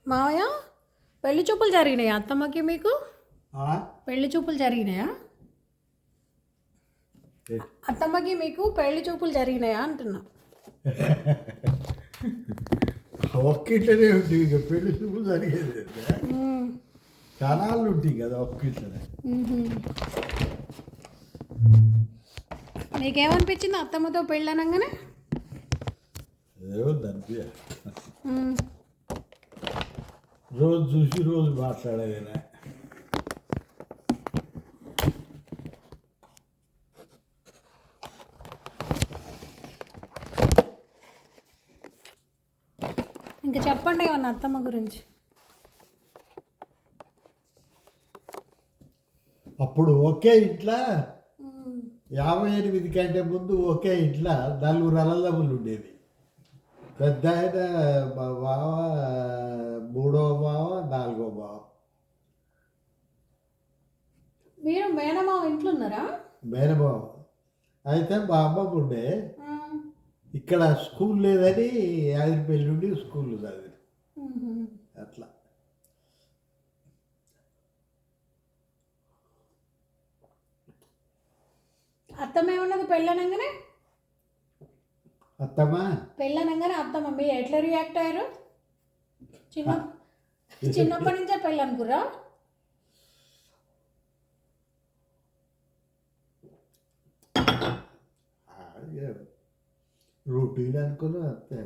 మావయ్య పెళ్లి చూపులు జరిగినాయా అత్తమ్మకి మీకు? పెళ్లి చూపులు జరిగినాయా అత్తమ్మకి మీకు? పెళ్లి చూపులు జరిగినాయా అంటున్నా. ఒక్కిట్లనే ఉంటుంది ఇక పెళ్లి చూపులు జరిగేది క్షణాలు ఉంటాయి కదా ఒక్కిట్లనే. నీకేమనిపించింది అత్తమ్మతో పెళ్ళి అనగానే? ఏముందంటే రోజు చూసి రోజు మాట్లాడేదేనా. ఇంకా చెప్పండి ఏమన్నా అత్తమ్మ గురించి. అప్పుడు ఒకే ఇంట్లో 58 కంటే ముందు ఒకే ఇంట్లో 4 అన్నదమ్ములు ఉండేది. పెద్ద ఆయన మా బావ, 3వ బావ, 4వ బావ. మీరు మేనమావ ఇంట్లో ఉన్నారా? మేనబావ. అయితే మా అమ్మమ్మ ఉండే ఇక్కడ స్కూల్ లేదని యాదిరిపల్లి నుండి స్కూల్ చదివి అట్లా. అత్తమ్మ ఏమన్నది పెళ్ళనంగానే? అత్తమ్మా పెళ్ళనంగానే అత్తమ్మ మీరు ఎట్లా రియాక్ట్ అయ్యారు? చిన్నప్పటి నుంచే పెళ్ళి అనుకురా? రొటీన్ అనుకున్నా అంతే.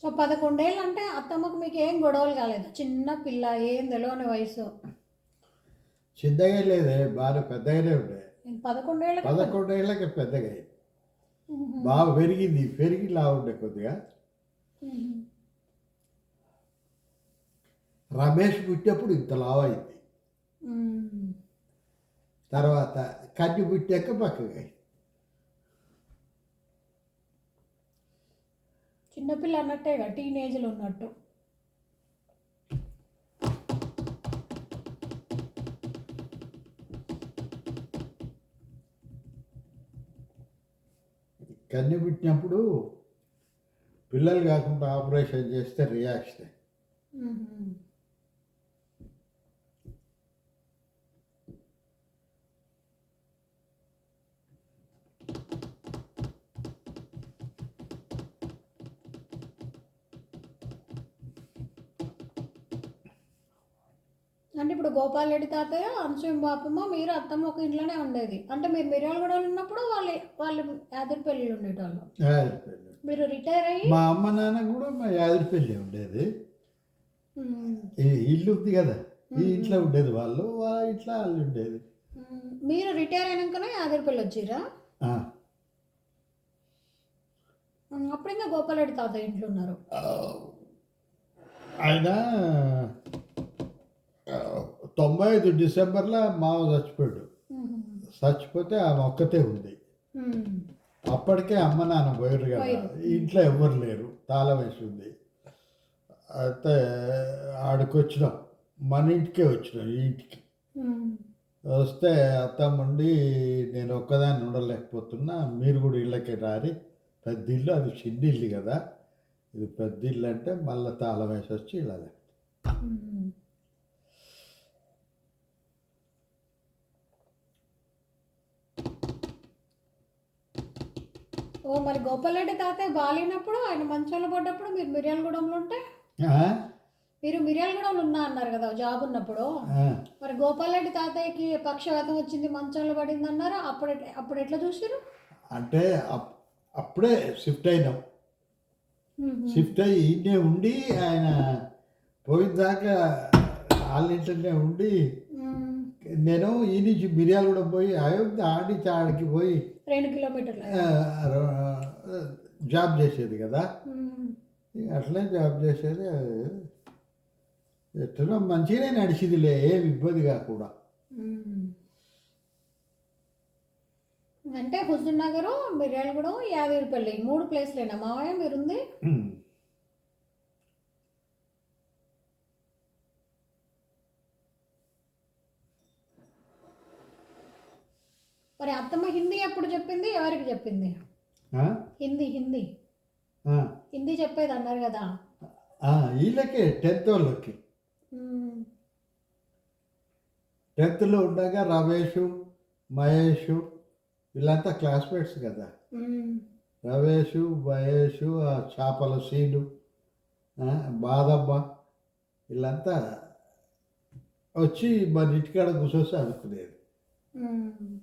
సో 11 ఏళ్ళు అంటే అత్తమ్మకు మీకు ఏం గొడవలు కాలేదు? చిన్న పిల్ల, ఏం తెలియని వయసు. చిన్నగా లేదే, బాగా పెద్దగానే ఉండే. 11 ఏళ్ళకి పెద్దగా అయింది. బాగా పెరిగింది, పెరిగి లా ఉండే కొద్దిగా. రమేష్ పుట్టినప్పుడు ఇంత లావు అయింది. తర్వాత కన్ను పుట్టాక పక్కగా అయింది. చిన్నపిల్ల అన్నట్టేగా, టీనేజ్లో ఉన్నట్టు. కన్ను పుట్టినప్పుడు పిల్లలు కాకుండా ఆపరేషన్ చేస్తే రియాక్షన్. అంటే ఇప్పుడు గోపాల్ రెడ్డి తాతయ్య, అనసూయ బాపమ్మ, మీరు అత్తమ్మ ఒక ఇంట్లోనే ఉండేది. అంటే మీరు మిర్యాలగూడలో ఉన్నప్పుడు వాళ్ళు యాదగిరిపల్లిలో ఉండేటోళ్ళు. మీరు రిటైర్ అయ్యి మా అమ్మ నాన్న కూడా మా యాదగిరిపల్లి ఉండేది. ఈ ఇల్లు ఉంది కదా, ఈ ఇంట్లో ఉండేది వాళ్ళు, వాళ్ళ ఇంట్లో వాళ్ళు ఉండేది. మీరు రిటైర్ అయినాకనే యాదగిరిపల్లి వచ్చిరా? అప్పుడు ఇంకా గోపాల్ రెడ్డి తాతయ్య ఇంట్లో ఉన్నారు. ఆయన 95 డిసెంబర్లో మావ చచ్చిపోయాడు. చచ్చిపోతే ఆమె ఒక్కతే ఉంది. అప్పటికే అమ్మ నాన్న పోయారు కదా, ఇంట్లో ఎవ్వరు లేరు, తాళం వేసి ఉంది. అయితే ఆడికి వచ్చినాం, మన ఇంటికే వచ్చినాం. ఈ ఇంటికి వస్తే అత్తమ్మ ఉండి, నేను ఒక్కదాన్ని ఉండలేకపోతున్నా, మీరు కూడా ఇళ్ళకి రారి, పెద్ద ఇల్లు, అది చిన్న ఇల్లు కదా, ఇది పెద్ద ఇల్లు అంటే మళ్ళీ తాళం వేసి వచ్చి ఇలా. ఓ మరి గోపాల్ రెడ్డి తాతయ్య బాగాలేనప్పుడు, ఆయన మంచంలో పడ్డప్పుడు మీరు మిర్యాలగూడెంలో ఉంటే? మీరు మిర్యాలగూడెంలో ఉన్నా అన్నారు కదా జాబ్ ఉన్నప్పుడు. మరి గోపాల్ రెడ్డి తాతయ్యకి పక్షవాతం వచ్చింది, మంచంలో పడింది అన్నారు. అప్పుడు ఎట్లా చూసారు? అంటే అప్పుడే షిఫ్ట్ అయినాం. షిఫ్ట్ అయ్యి ఈయనే ఉండి, ఆయన పోయిన దాకా వాళ్ళ ఇంట్లోనే ఉండి, నేను ఈ నుంచి మిర్యాలగూడెం పోయి అయోధ్య ఆడిచి ఆడికి పోయి 2 కిలోమీటర్లు జాబ్ చేసేది కదా. అట్లే జాబ్ చేసేది. ఎట్లా మంచిగానే నడిచిందిలే, ఏమి ఇబ్బంది కాకుండా. అంటే హుజూర్ నగర్, మిర్యాలగూడెం, యాదగిరిపల్లి 3 ప్లేస్లేనా మావయ్య మీరుంది? మరి అత్తమ్మ హిందీ ఎప్పుడు చెప్పింది, ఎవరికి చెప్పింది? హిందీ హిందీ ఆ, హిందీ చెప్పేది అన్నారు కదా. వీళ్ళకి 10th వాళ్ళకి. ఉమ్, 10thలో ఉండగా రమేష్, మహేష్ వీళ్ళంతా క్లాస్మేట్స్ కదా. ఉమ్, రమేష్, మహేష్, ఆ చేపల సీను, బాదమ్మ వీళ్ళంతా వచ్చి మన ఇంటికాడ కూర్చొని చదువుకునేది. ఉమ్.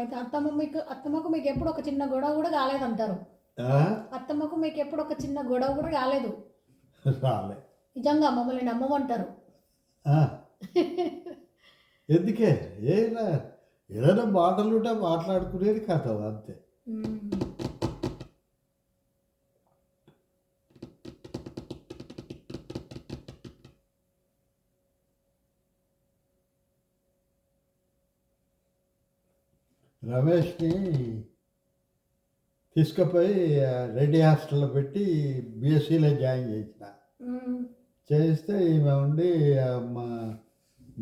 అయితే అత్తమ్మకు మీకు ఎప్పుడు ఒక చిన్న గొడవ కూడా కాలేదంటారు. ఆ? అత్తమ్మకు మీకు ఎప్పుడు ఒక చిన్న గొడవ కూడా కాలేదు. రాలే. నిజంగా మమ్మల్ని నమ్మమంటారు. ఆ. ఎందుకే ఏదైనా మాటలు ఉంటే మాట్లాడుకునేది కథ అంతే. ఉమ్. రమేష్ని తీసుకుపోయి రెడ్డి హాస్టల్లో పెట్టి బీఎస్సీలో జాయిన్ చేసిన. ఉమ్. చేస్తే ఈమె ఉండి మా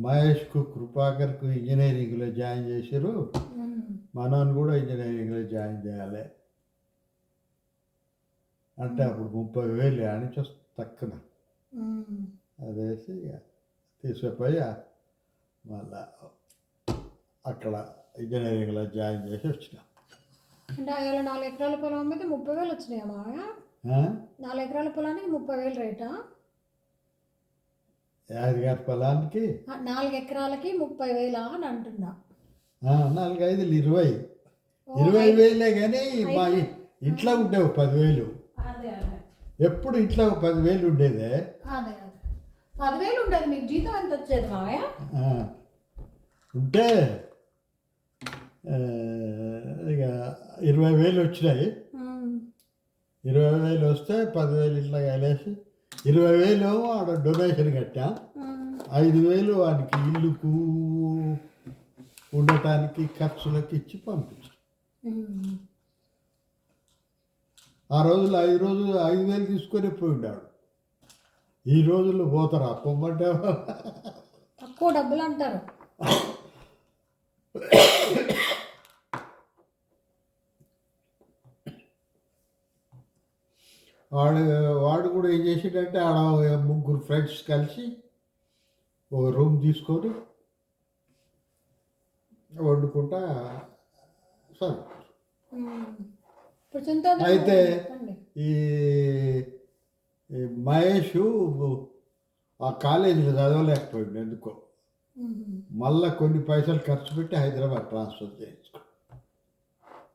మహేష్కు, కృపాకర్కు ఇంజనీరింగ్లో జాయిన్ చేశారు. ఉమ్. మనోని కూడా ఇంజనీరింగ్లో జాయిన్ చేయాలి అంటే అప్పుడు 30,000 ఆనించి తక్కువ. ఉమ్. అదేసి తీసుకుపోయి మళ్ళా అక్కడ ఇంజనీరింగ్లో జాయిన్ చేసి వచ్చిన. అంటే అలా 4 ఎకరాల పొలం అమ్మితే 30,000 వచ్చినాయా మావయ్య? 4 ఎకరాల పొలానికి 30,000 రేటా? యాదగారి పొలానికి 4 ఎకరాలకి 30,000 అని అంటున్నా. 4, 5, 20,000 కానీ మా ఇంట్లో ఉండేవి 10,000. అదే అదే ఎప్పుడు ఇంట్లో 10,000 ఉండేదే. అదే అదే 10,000 ఉండేది. మీకు జీతం ఎంత వచ్చేది మావయ్య? ఉంటే ఇక 20,000 వచ్చినాయి. 20,000 వస్తే 10,000 ఇట్లా కలిసి 20,000 ఆడ డొనేషన్ కట్టా. 5,000 వానికి ఇల్లుకు ఉండటానికి ఖర్చులకు ఇచ్చి పంపించాం. ఆ రోజులు 5,000 తీసుకొని పోయి ఉండాడు. ఈ రోజుల్లో పోతారా పొమ్మంటే? తక్కువ డబ్బులు అంటారు. వాడు కూడా ఏం చేసిండంటే ఆడ 3 ఫ్రెండ్స్ కలిసి ఒక రూమ్ తీసుకొని వండుకుంటా సరే. అయితే ఈ మహేష్ ఆ కాలేజీలో చదవలేకపోయింది ఎందుకో. మళ్ళా కొన్ని పైసలు ఖర్చు పెట్టి హైదరాబాద్ ట్రాన్స్ఫర్ చేయించుకో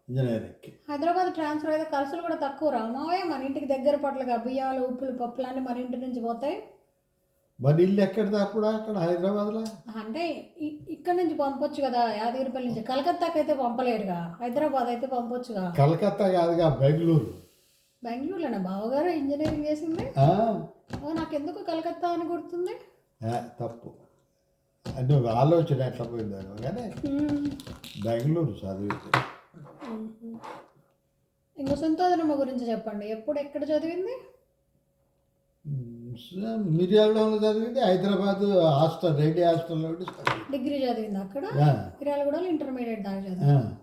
ఇంజనీరింగ్కి. హైదరాబాద్ ట్రాన్స్ఫర్ అయితే ఖర్చులు కూడా తక్కువ రామావే. మన ఇంటికి దగ్గర పట్లగా బియ్యాలు, ఉప్పులు, పప్పులు అన్నీ మన ఇంటి నుంచి పోతాయి. మన ఇల్లు ఎక్కడిది అప్పుడు అక్కడ హైదరాబాద్లో? అంటే ఇక్కడ నుంచి పంపొచ్చు కదా, యాదగిరిపల్లి నుంచి. కలకత్తాకి అయితే పంపలేరుగా, హైదరాబాద్ అయితే పంపొచ్చుగా. కలకత్తా కాదుగా, బెంగళూరు. బెంగళూరులోనే బావగారు ఇంజనీరింగ్ చేసింది. నాకెందుకు కలకత్తా అని గుర్తుంది. తప్పు, నువ్వు ఆలోచన ఎట్లా పోయిందాను కానీ బెంగళూరు చదివింది. ఇంకో సంతోషమ్మ గురించి చెప్పండి. ఎప్పుడు ఎక్కడ చదివింది? మిర్యాలగూడలో చదివింది. హైదరాబాద్ హాస్టల్, రెడ్డి హాస్టల్లో డిగ్రీ చదివింది అక్కడ. మిర్యాలగూడలో ఇంటర్మీడియట్ దాకా చదివింది.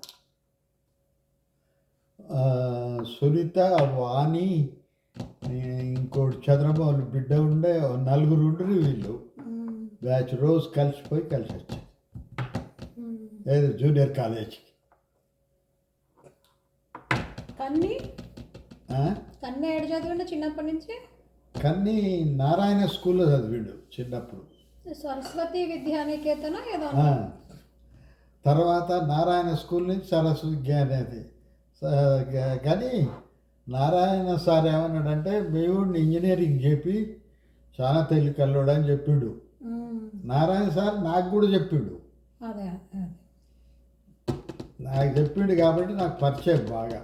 సునీత, వాణి, ఇంకోటి చంద్రబాబు బిడ్డ ఉండే, 4 ఉండ్రి వీళ్ళు బ్యాచ్. రోజు కలిసిపోయి కలిసి వచ్చారు ఏదో జూనియర్ కాలేజీకి. కన్నీ ఏడు చదివిండు చిన్నప్పటి నుంచి? కన్నీ నారాయణ స్కూల్లో చదివిండు చిన్నప్పుడు. సరస్వతి విద్యానికేతన ఏదో. తర్వాత నారాయణ స్కూల్ నుంచి సరస్వతి విద్యానికేతన. కానీ నారాయణ సార్ ఏమన్నాడంటే మేవుడిని ఇంజనీరింగ్ చెప్పి చాలా తెలికల్లోడు అని చెప్పిండు. నారాయణ సార్ నాకు కూడా చెప్పిండు. నాకు చెప్పిండు కాబట్టి నాకు పరిచయం బాగా.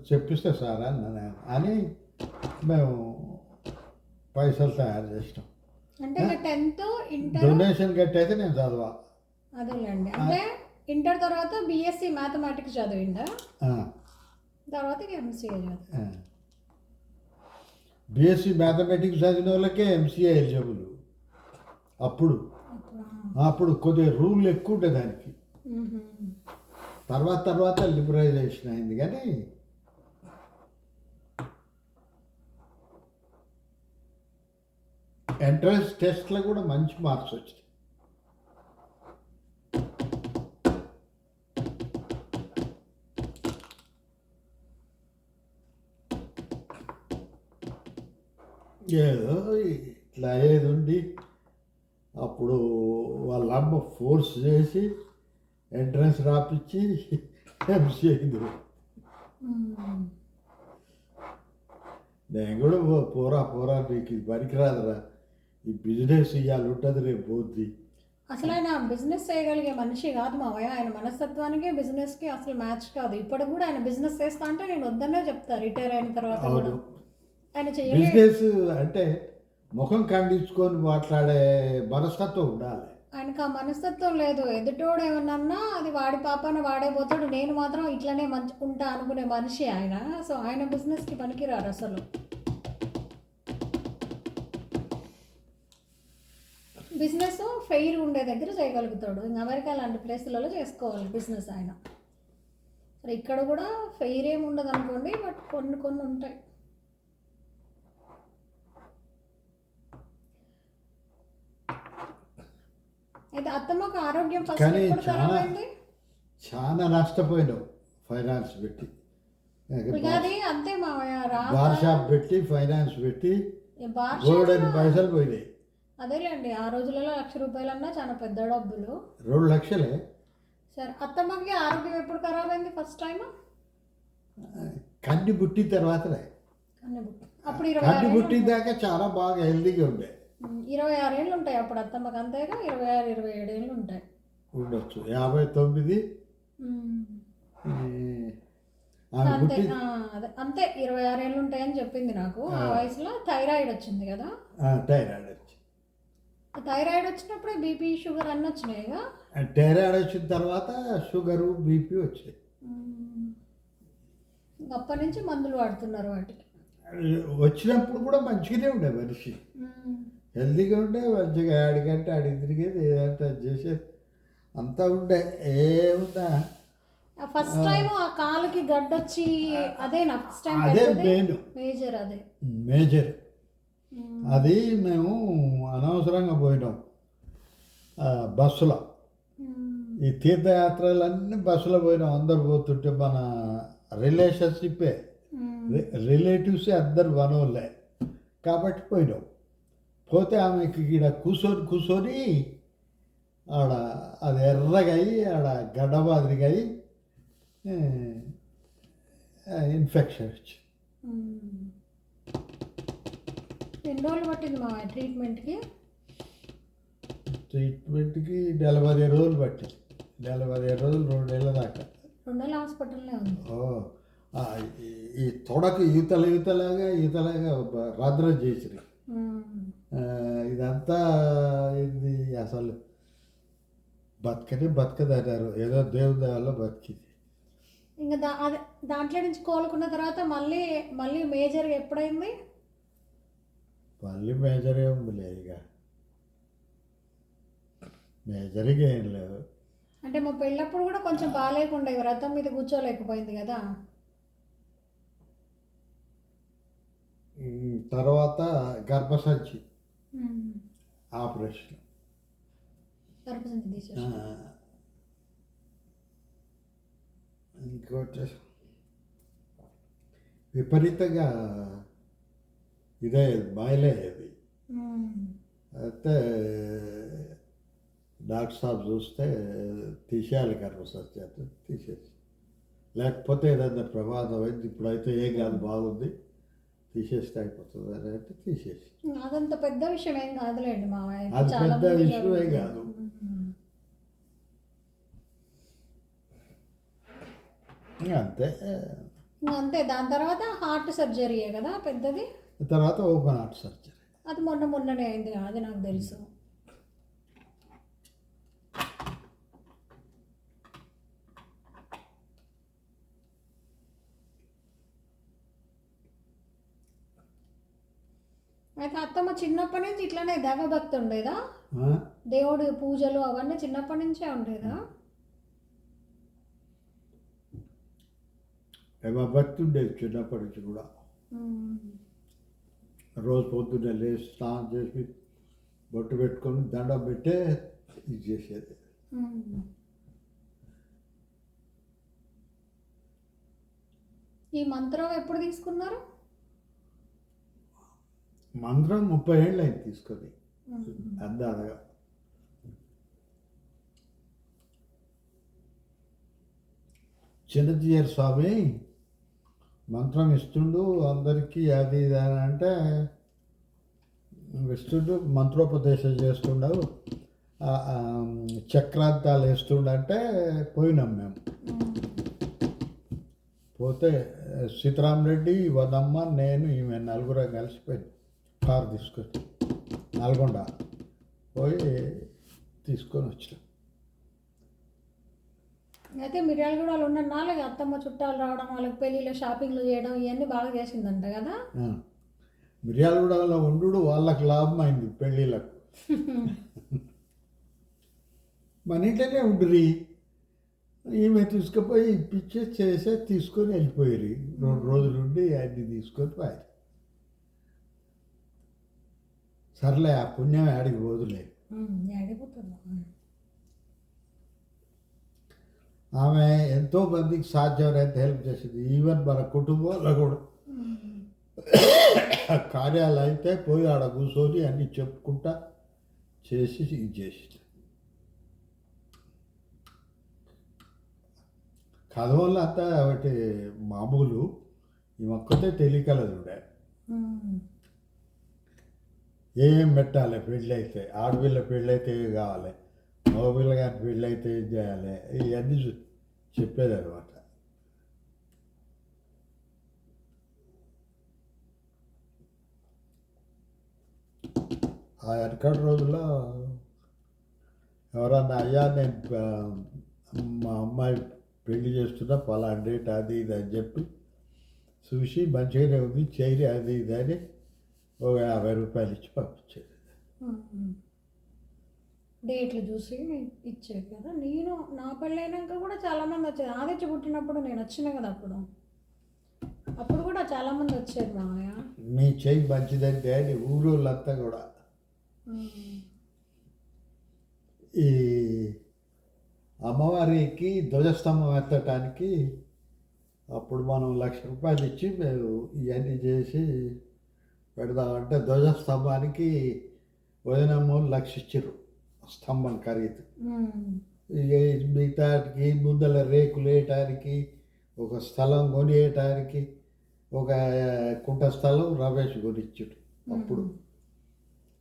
చెప్పిస్తే సార్ అని మేము పైసలు తయారు చేసినాం. డొనేషన్ కట్టి అయితే నేను చదవా. అదేలేండి. అంటే ఇంటర్ తర్వాత బీఎస్సీ మ్యాథమెటిక్స్ చదివిందా? తర్వాత ఇక ఎంసీఏ చదువు. బీఎస్సీ మ్యాథమెటిక్స్ చదివిన వాళ్ళకే ఎంసీఏ ఎలిజిబుల్. అప్పుడు అప్పుడు కొద్దిగా రూల్ ఎక్కువ ఉండే దానికి. తర్వాత లిబరలైజేషన్ అయింది. కానీ ఎంట్రన్స్ టెస్ట్లో కూడా మంచి మార్క్స్ వచ్చాయి. ఏదో ఇట్లా అయ్యేది ఉండి అప్పుడు వాళ్ళ అమ్మ ఫోర్స్ చేసి ఎంట్రన్స్ రాపిచ్చి ఎంసీఏకి నేను కూడా పోరా నీకు ఇది పనికిరాదురా, ఈ బిజినెస్ ఇవ్వాలి ఉంటుంది రేపు పోద్ది. అసలు ఆయన బిజినెస్ చేయగలిగే మనిషి కాదు మావయ్య. ఆయన మనస్తత్వానికి బిజినెస్కి అసలు మ్యాచ్ కాదు. ఇప్పుడు కూడా ఆయన బిజినెస్ చేస్తా అంటే నేను వద్దనే చెప్తా. రిటైర్ అయిన తర్వాత కూడా ఆయన చేయలేదు. బిజినెస్ అంటే ముఖం ఖండించుకొని మాట్లాడే మనస్తత్వం ఉండాలి. ఆయనకు ఆ మనస్తత్వం లేదు. ఎదుటోడు ఏమన్నా అది వాడి పాపాన వాడే పోతాడు, నేను మాత్రం ఇట్లనే మంచి ఉంటా అనుకునే మనిషి ఆయన. సో ఆయన బిజినెస్కి పనికిరారు అసలు. బిజినెస్ ఫెయిర్ ఉండే దగ్గర చేయగలుగుతాడు. ఇంకా అమెరికా లాంటి ప్లేసులలో చేసుకోవాలి బిజినెస్ ఆయన. సరే ఇక్కడ కూడా ఫెయిర్ ఏమి ఉండదు అనుకోండి, బట్ కొన్ని ఉంటాయి. అయితే అత్తమ్మకు ఆరోగ్యం కానీ చాలా నష్టపోయినావు ఫైనాన్స్ పెట్టి. అంతే మావయ్య, బార్ షాప్ పెట్టి ఫైనాన్స్ పెట్టి గోల్డెన్ పైసలు పోయినాయి. అదేలేండి, ఆ రోజులలో 1,00,000 రూపాయలన్నా చాలా పెద్ద డబ్బులు. 2 లక్షలే. సరే అత్తమ్మకి ఆరోగ్యం ఎప్పుడు ఖరాబ్ అయింది ఫస్ట్ టైం? కన్ను పుట్టిన తర్వాతనే. అప్పుడు కన్ను పుట్టిన దాకా చాలా బాగా హెల్దీగా ఉండే. 26 ఏళ్ళు ఉంటాయి అప్పుడు అత్తమ్మకి. అంతేగా 26, 27 ఏళ్ళు ఉంటాయి ఉండొచ్చు. 59 అంతే. అంతే 26 ఏళ్ళు ఉంటాయని చెప్పింది నాకు. ఆ వయసులో థైరాయిడ్ వచ్చింది కదా. థైరాయిడ్ వచ్చినప్పుడే బీపీ షుగర్ అన్నీ వచ్చినాయిగా. థైరాయిడ్ వచ్చిన తర్వాత షుగరు బీపీ వచ్చాయి. అప్పటి నుంచి మందులు వాడుతున్నారు వాటికి. వచ్చినప్పుడు కూడా మంచిగానే ఉండే మనిషి, హెల్తీగా ఉండే, మంచిగా ఆడికంటే ఆడికి తిరిగేది, ఏదంటే అది చేసేది అంతా ఉండే. ఏముందా ఫస్ట్ టైం ఆ కాలుకి గడ్డొచ్చి అదే నా ఫస్ట్ టైం. అదే మేజర్. అదే మేజర్. అది మేము అనవసరంగా పోయినాం బస్సులో. ఈ తీర్థయాత్రలన్నీ బస్సులో పోయినాం. అందరు పోతుంటే మన రిలేషన్షిప్పే, రిలేటివ్సే అందరు మనోళ్ళే కాబట్టి పోయినాం. పోతే ఆమెకి ఇక్కడ కూర్చొని ఆడ అది ఎర్రగా అయ్యి ఆడ గడ్డ మాదిరిగా అయ్యి ఇన్ఫెక్షన్ వచ్చి. ఎన్ని రోజులు పట్టింది మా ట్రీట్మెంట్కి? 40 రోజులు పట్టింది. 40 రోజులు, 2 నెలల దాకా. 2 నెలలు హాస్పిటల్నే ఉంది. ఈ తొడకు ఈతలాగా రాద్రం చేసిరి. ఇదంతా ఇది అసలు బతకదన్నారు. ఏదో దేవుని దయలో బతికింది. ఇంకా దాంట్లో నుంచి కోలుకున్న తర్వాత మళ్ళీ మేజర్ ఎప్పుడైంది? మళ్ళీ మేజర్ ఏముంది లేదు, ఇక మేజర్గా ఏం లేదు. అంటే మా పెళ్ళప్పుడు కూడా కొంచెం బాగాలేకుండా వ్రతం మీద కూర్చోలేకపోయింది కదా. తర్వాత గర్భసంచి ఆపరేషన్. ఇంకోటి విపరీతంగా ఇదే బాయిలే అది. అయితే డాక్టర్ సాబ్ చూస్తే తీసేయాలి గర్భసంచి, అయితే తీసేసి, లేకపోతే ఏదైనా ప్రమాదం అయింది. ఇప్పుడైతే ఏం కాదు, బాగుంది, తీసేస్తే అయిపోతుంది అని అయితే తీసేసి. అదంత పెద్ద విషయం ఏం కాదులేండి మావయ్య, అది పెద్ద విషయమే కాదు. అంతే. దాని తర్వాత హార్ట్ సర్జరీయే కదా పెద్దది. తర్వాత ఓపెన్ హార్ట్ సర్జరీ. అది మొన్ననే అయింది, అది నాకు తెలుసు. అయితే అత్తమ్మ చిన్నప్పటి నుంచి ఇట్లానే దైవభక్తి ఉండేదా? ఆ? దేవుడి పూజలు అవన్నీ చిన్నప్పటి నుంచే ఉండేదా? ఏమో భక్తి ఉండేది చిన్నప్పటి నుంచి కూడా. ఉమ్. రోజు పొద్దున్నే లేచి స్నానం చేసి బొట్టు పెట్టుకొని దండం పెట్టే ఇది చేసేది. ఉమ్. ఈ మంత్రం ఎప్పుడు తీసుకున్నారు? మంత్రం 30 ఏళ్ళు అయింది తీసుకొని ఉమ్. అందాదగా. చిన్నజీయర్ స్వామి మంత్రం ఇస్తుండు అందరికీ, అది ఇది అని అంటే ఇస్తుండు, మంత్రోపదేశం చేస్తుండవు, చక్రాంతాలు వేస్తుండంటే పోయినాం మేము. ఉమ్. పోతే సీతారామరెడ్డి, వదమ్మ, నేను, ఈమె నలుగురం కలిసిపోయి కారు తీసుకొని నల్గొండ పోయి తీసుకొని వచ్చినాం. అయితే మిర్యాలగూడలో ఉన్న నాలుగు అత్తమ్మ చుట్టాలు రావడం, వాళ్ళకి పెళ్ళిలో షాపింగ్లు చేయడం ఇవన్నీ బాగా చేసిందంట కదా? మిర్యాలగూడలో ఉండు వాళ్ళకి లాభం అయింది పెళ్ళిళ్ళకు. మన ఇంట్లోనే ఉండురి, ఈమె తీసుకుపోయి ఇప్పించే చేసే తీసుకొని వెళ్ళిపోయారు. 2 రోజులు ఉండి అన్ని తీసుకొని పోయారు. సర్లే ఆ పుణ్యం ఆడికి పోదులే. ఆడిపోతున్నా. ఆమె ఎంతో మందికి సాధ్యమైనంత హెల్ప్ చేసింది. ఈవెన్ మన కుటుంబంలో కూడా కార్యాలు అయితే పోయి ఆడ కూర్చొని అన్నీ చెప్పుకుంటా చేసి ఇది చేసింది. కథ వల్ల అంతా ఒకటి మామూలు, ఈ ఒక్కతే తెలియకలదు ఉండే. ఏం పెట్టాలి పెళ్ళి అయితే, ఆడపిల్ల పెళ్ళి అయితే ఏం కావాలి, మగపిల్ల గారి పెళ్ళి అయితే ఏం చేయాలి, ఇవన్నీ చెప్పేది అనమాట. ఆ వెనకటి రోజుల్లో ఎవరన్నా, అయ్యా నేను మా అమ్మాయి పెళ్లి చేస్తున్నా పలానా డేట్ అది ఇది అని చెప్పి చూసి మంచిగానే ఉంది చేయరి అది ఇది అని ఒక 50 రూపాయలు ఇచ్చి పంపించేది. డేట్లు చూసి ఇచ్చేది కదా. నేను నా పెళ్ళి అయినాక కూడా చాలామంది వచ్చేది. ఆదిత్య పుట్టినప్పుడు నేను వచ్చిన కదా, అప్పుడు కూడా చాలామంది వచ్చేది మామయ్య. మీ చెయ్యి మంచిదంటే అని ఊరోళ్ళంతా కూడా. ఈ అమ్మవారికి ధ్వజస్తంభం ఎత్తటానికి అప్పుడు మనం 1,00,000 రూపాయలు ఇచ్చి మేము ఇవన్నీ చేసి పెడదామంటే ధ్వజస్తంభానికి వదినమ్మోళ్ళు 1,00,000 ఇచ్చారు స్తంభం ఖరీదు. మిగతాటికి ముందల రేకులు వేయటానికి, ఒక స్థలం కొనియటానికి, ఒక కుంట స్థలం రమేష్ కొనిచ్చాడు. అప్పుడు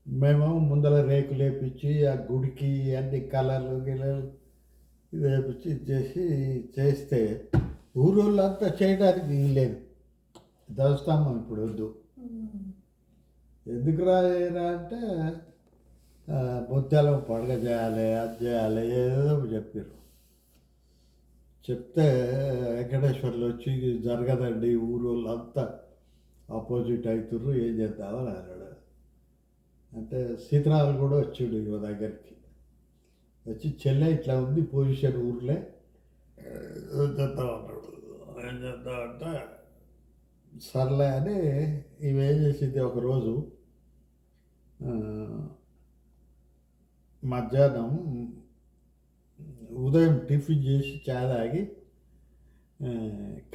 మేము ముందల రేకులు వేపించి ఆ గుడికి అన్ని కలర్లు గిలర్లు ఇది వేపించి చేస్తే ఊరోళ్ళంతా చేయడానికి లేదు. ధ్వజస్తంభం ఇప్పుడు వద్దు, ఎందుకు రాయరా అంటే ముత్యాలం పండుగ చేయాలి, అది చేయాలి, ఏదో చెప్పారు. చెప్తే వెంకటేశ్వర్లు వచ్చి జరగదండి, ఊరోళ్ళు అంతా ఆపోజిట్ అవుతుర్రు, ఏం చేద్దామని అన్నాడు. అంటే సీతారాలు కూడా వచ్చాడు ఇవ దగ్గరికి. వచ్చి చెల్లె ఇట్లా ఉంది పొజిషన్ ఊర్లే, ఏం చేద్దాం అన్నాడు. ఏం చేద్దామంటే సర్లే అని ఇవేం చేసింది, ఒకరోజు మధ్యాహ్నం ఉదయం టిఫిన్ చేసి చాయ్ తాగి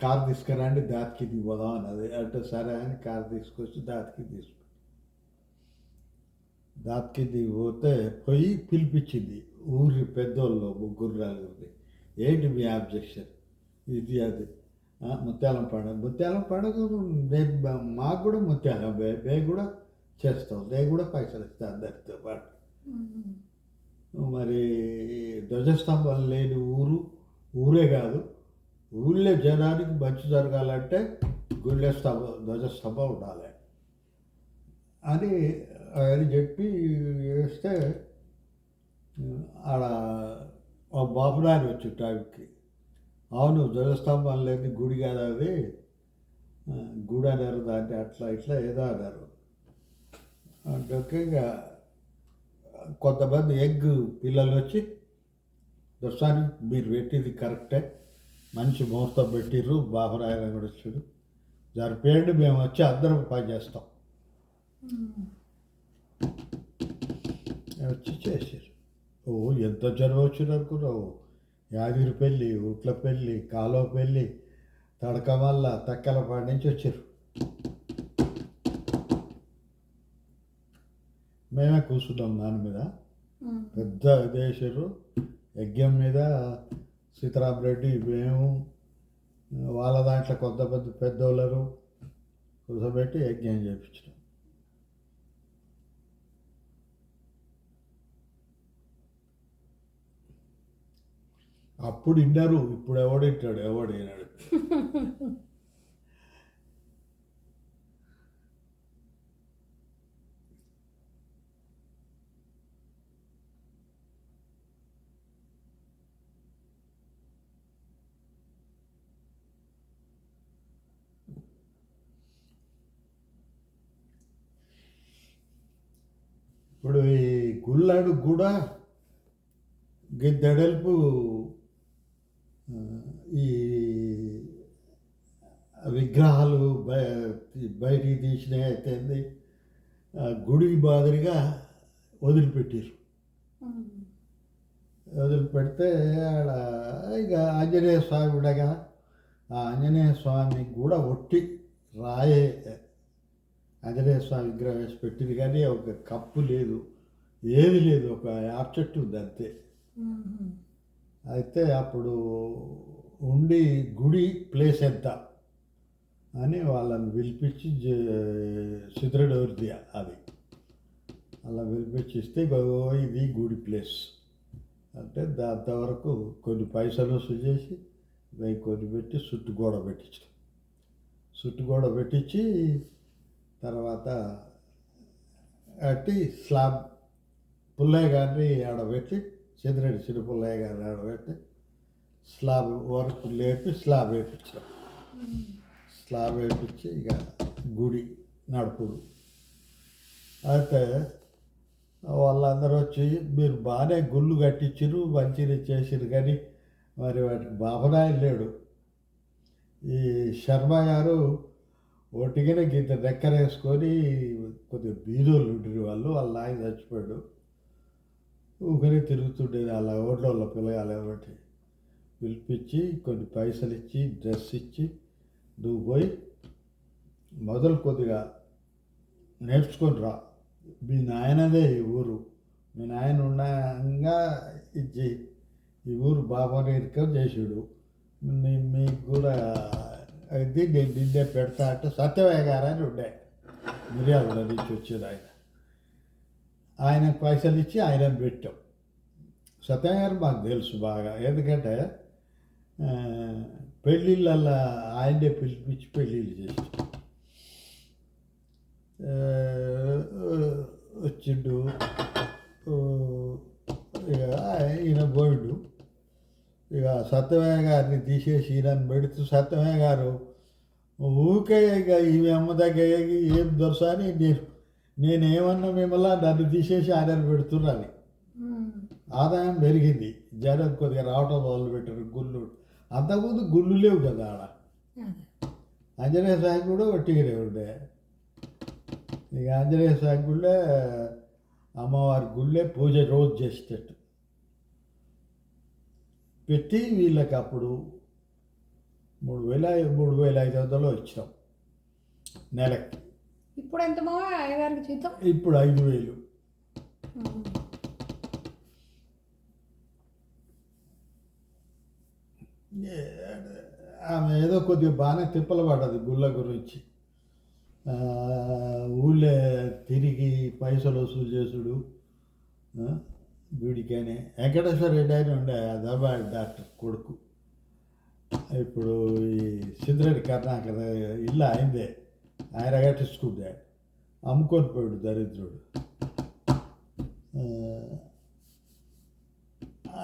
కారు తీసుకురండి దాతికి పోదాం అన్నది. అంటే సరే అని కారు తీసుకొచ్చి దాతికి పోతే పోయి పిలిపించింది ఊరి పెద్దోళ్ళు 3 4. ఏంటి మీ ఆబ్జెక్షన్, ఇది అది, ముత్యాలం పండుగ మాకు కూడా ముత్యాలం మేము కూడా చేస్తాం, నేను కూడా పైసలు ఇస్తాను అందరితో పాటు. మరి ధ్వజస్తంభం లేని ఊరే కాదు, ఊళ్ళో జనానికి మంచి జరగాలంటే గుళ్ళే ధ్వజస్తంభం ఉండాలి అని చెప్పి వేస్తే ఆడ బాబు నాయన వచ్చి టైంకి, అవును ధ్వజస్తంభం లేని గుడి కాదు అది, గుడి అన్నారు దాన్ని, అట్లా ఇట్లా ఏదో అన్నారు. అంటే ఇంకా కొంతమంది ఎగ్ పిల్లలు వచ్చి దొరసారి మీరు పెట్టింది కరెక్టే, మంచి ముహూర్తం పెట్టిర్రు, బాబురాయన కూడా వచ్చాడు, జరిపేయండి, మేము వచ్చి అందరం పని చేస్తాం వచ్చి చేసారు. ఓ ఎంత జనం వచ్చింది అనుకున్నావు, యాదగిరి పెళ్ళి, ఉట్ల పెళ్ళి, కాలువ పెళ్ళి, తడకమల్ల తక్కలపాడి నుంచి వచ్చారు. మేమే కూర్చున్నాం దాని మీద, పెద్ద వేసారు యజ్ఞం మీద. సీతారామరెడ్డి, మేము, వాళ్ళ దాంట్లో కొంతమంది పెద్దోళ్ళను కూర్చోబెట్టి యజ్ఞం చేయించినాం. అప్పుడు విన్నారు, ఇప్పుడు ఎవడింటాడు, ఎవడు విన్నాడు. ఇప్పుడు ఈ గుళ్ళాడు కూడా గిద్దెడల్పు ఈ విగ్రహాలు బయటికి తీసినవి అయితే గుడి మాదిరిగా వదిలిపెట్టారు. వదిలిపెడితే ఆడ ఇక ఆంజనేయ స్వామి ఉండగా ఆ ఆంజనేయ స్వామి కూడా ఒట్టి రాయే ఆంజనేయ స్వామి విగ్రహం వేసి పెట్టింది, కానీ ఒక కప్పు లేదు, ఏది లేదు, ఒక యాప చెట్టు ఉంది అంతే. అయితే అప్పుడు ఉండి గుడి ప్లేస్ ఎంత అని వాళ్ళని పిలిపించి సిద్రడోర్ది అది అలా పిలిపించి ఇస్తే ఇది గుడి ప్లేస్ అంటే అంతవరకు కొన్ని పైసలు వసూలు చేసి కొన్ని పెట్టి చుట్టు గోడ పెట్టించాం. చుట్టు గోడ పెట్టించి తర్వాత అట్టి స్లాబ్ పుల్లయ్య గారిని ఆడబెట్టి, చంద్రెడ్డి చిన్న పుల్లయ్య గారిని ఆడబెట్టి స్లాబ్ వరకు లేపి స్లాబ్ వేయించాం. స్లాబ్ వేయించి ఇక గుడి నడుపుడు. అయితే వాళ్ళందరూ వచ్చి మీరు బాగానే గుళ్ళు కట్టించారు, మంచిగా చేసిరు, కానీ మరి వాటికి బాబనాయన లేడు. ఈ శర్మ గారు ఒట్టిగానే గింత దెక్కరేసుకొని, కొద్దిగా బీదోళ్ళు ఉండేది వాళ్ళు, వాళ్ళ ఆయన చచ్చిపోయాడు, ఊకనే తిరుగుతుండేది. అలా ఓడ్ల పిల్లగాలి కాబట్టి పిలిపించి కొన్ని పైసలు ఇచ్చి డ్రెస్ ఇచ్చి, నువ్వు పోయి మొదలు కొద్దిగా నేర్చుకొని రా, మీ నాయనదే ఈ ఊరు, మీ నాయన ఉండగా ఇచ్చి ఈ ఊరు బాబాని ఇరకం చేసాడు, మీకు కూడా అది నేను నిన్నే పెడతా అంటే సత్యవయ్య గారు అని ఉండే మిర్యాల నుంచి వచ్చేది ఆయన. ఆయన పైసలు ఇచ్చి ఆయన పెట్టాం. సత్యవయ్య గారు మాకు తెలుసు బాగా, ఎందుకంటే పెళ్ళిళ్ళల్లో ఆయనే పిలిపించి పెళ్ళిళ్ళు చేసి వచ్చిండు. ఇక ఈయన పోయిండు. ఇక సత్యమయ్య గారిని తీసేసి ఈయనని పెడుతూ సత్యమయ్య గారు ఊకే ఇక ఈమె అమ్మ దగ్గర ఏం దొరసా అని నేనేమన్నా మిమ్మల్ని నన్ను తీసేసి ఆయనను పెడుతున్నాను. ఆదాయం పెరిగింది, జనం కొద్దిగా రావటం మొదలు పెట్టారు. గుళ్ళు అంతకుముందు గుళ్ళు లేవు కదా ఆడ. ఆంజనేయ స్వామి కూడా ఒట్టిగానే ఉండే. ఇక ఆంజనేయ స్వామి గుళ్ళే, అమ్మవారి గుళ్ళే పూజ రోజు చేసేటట్టు పెట్టి వీళ్ళకి అప్పుడు 3,500 ఇచ్చినాం నెలకి. ఇప్పుడు ఎంత అయ్యగారికి జీతం? ఇప్పుడు 5,000. ఆమె ఏదో కొద్దిగా బాగానే తిప్పలు పడ్డది గుళ్ళ గురించి. ఊళ్ళో తిరిగి పైసలు వసూలు చేసుడు, గుడికని. వెంకటేశ్వర రెడ్డి అని ఉండే హైదరాబాద్ డాక్టర్ కొడుకు, ఇప్పుడు ఈ సిద్ధిరెడ్డి కర్ణాకర్ ఇల్లు అయిందే, ఆయన కట్టించుకుంటే అమ్ముకొని పోయాడు దరిద్రుడు.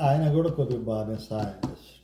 ఆయన కూడా కొద్దిగా బాగానే సహాయం చేసి